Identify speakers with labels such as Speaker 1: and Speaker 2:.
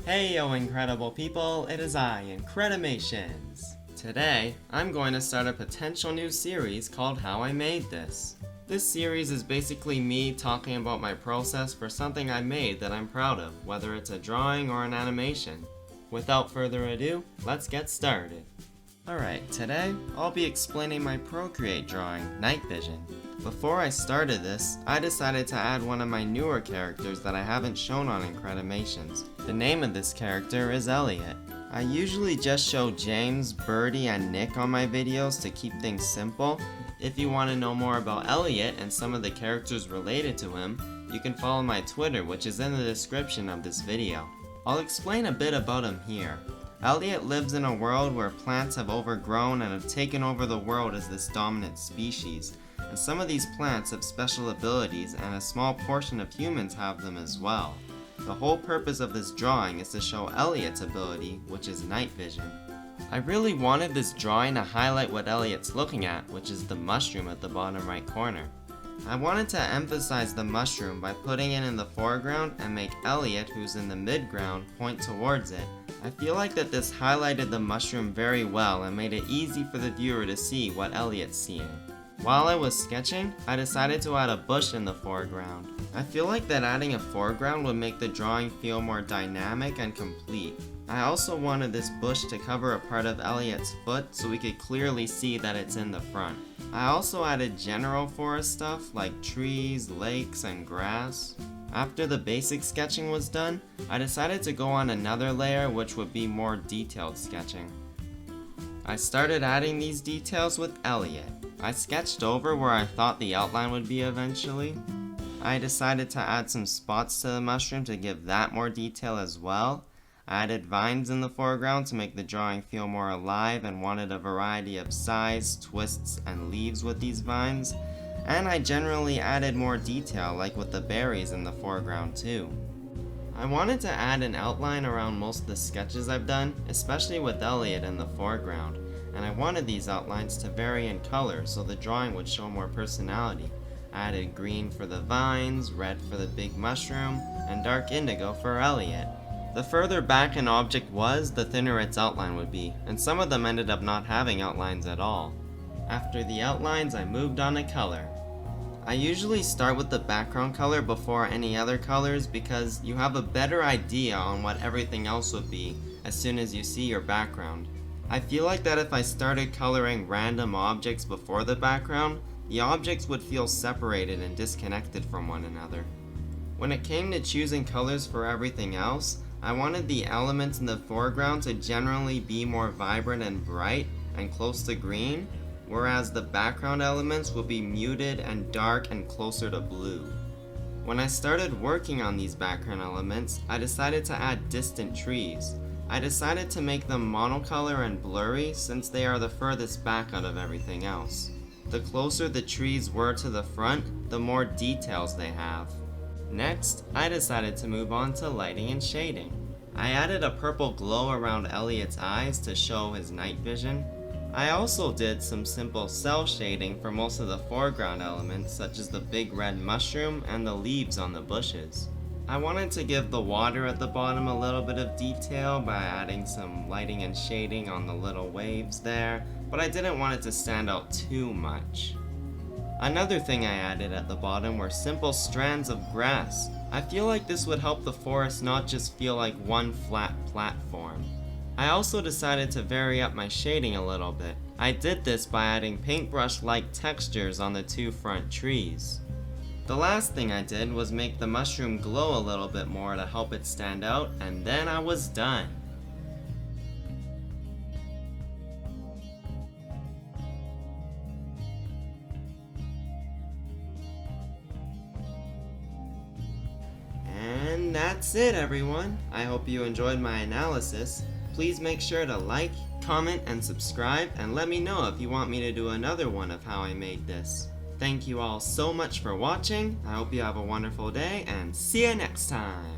Speaker 1: Hey yo incredible people, it is I, Incredimations. Today, I'm going to start a potential new series called How I Made This. This series is basically me talking about my process for something I made that I'm proud of, whether it's a drawing or an animation. Without further ado, let's get started. Alright, today, I'll be explaining my Procreate drawing, Night Vision. Before I started this, I decided to add one of my newer characters that I haven't shown on Incredimations. The name of this character is Eliot. I usually just show James, Birdie, and Nick on my videos to keep things simple. If you want to know more about Eliot and some of the characters related to him, you can follow my Twitter, which is in the description of this video. I'll explain a bit about him here. Eliot lives in a world where plants have overgrown and have taken over the world as this dominant species, and some of these plants have special abilities and a small portion of humans have them as well. The whole purpose of this drawing is to show Eliot's ability, which is night vision. I really wanted this drawing to highlight what Eliot's looking at, which is the mushroom at the bottom right corner. I wanted to emphasize the mushroom by putting it in the foreground and make Eliot, who's in the midground, point towards it. I feel like that this highlighted the mushroom very well and made it easy for the viewer to see what Eliot's seeing. While I was sketching, I decided to add a bush in the foreground. I feel like that adding a foreground would make the drawing feel more dynamic and complete. I also wanted this bush to cover a part of Eliot's foot so we could clearly see that it's in the front. I also added general forest stuff like trees, lakes, and grass. After the basic sketching was done, I decided to go on another layer which would be more detailed sketching. I started adding these details with Eliot. I sketched over where I thought the outline would be eventually. I decided to add some spots to the mushroom to give that more detail as well. I added vines in the foreground to make the drawing feel more alive and wanted a variety of size, twists, and leaves with these vines. And I generally added more detail like with the berries in the foreground too. I wanted to add an outline around most of the sketches I've done, especially with Eliot in the foreground, and I wanted these outlines to vary in color so the drawing would show more personality. I added green for the vines, red for the big mushroom, and dark indigo for Eliot. The further back an object was, the thinner its outline would be, and some of them ended up not having outlines at all. After the outlines, I moved on to color. I usually start with the background color before any other colors because you have a better idea on what everything else would be as soon as you see your background. I feel like that if I started coloring random objects before the background, the objects would feel separated and disconnected from one another. When it came to choosing colors for everything else, I wanted the elements in the foreground to generally be more vibrant and bright and close to green, whereas the background elements would be muted and dark and closer to blue. When I started working on these background elements, I decided to add distant trees. I decided to make them monocolor and blurry since they are the furthest back out of everything else. The closer the trees were to the front, the more details they have. Next, I decided to move on to lighting and shading. I added a purple glow around Eliot's eyes to show his night vision. I also did some simple cell shading for most of the foreground elements such as the big red mushroom and the leaves on the bushes. I wanted to give the water at the bottom a little bit of detail by adding some lighting and shading on the little waves there, but I didn't want it to stand out too much. Another thing I added at the bottom were simple strands of grass. I feel like this would help the forest not just feel like one flat platform. I also decided to vary up my shading a little bit. I did this by adding paintbrush-like textures on the two front trees. The last thing I did was make the mushroom glow a little bit more to help it stand out, and then I was done. And that's it, everyone. I hope you enjoyed my analysis. Please make sure to like, comment, and subscribe, and let me know if you want me to do another one of how I made this. Thank you all so much for watching. I hope you have a wonderful day, and see you next time.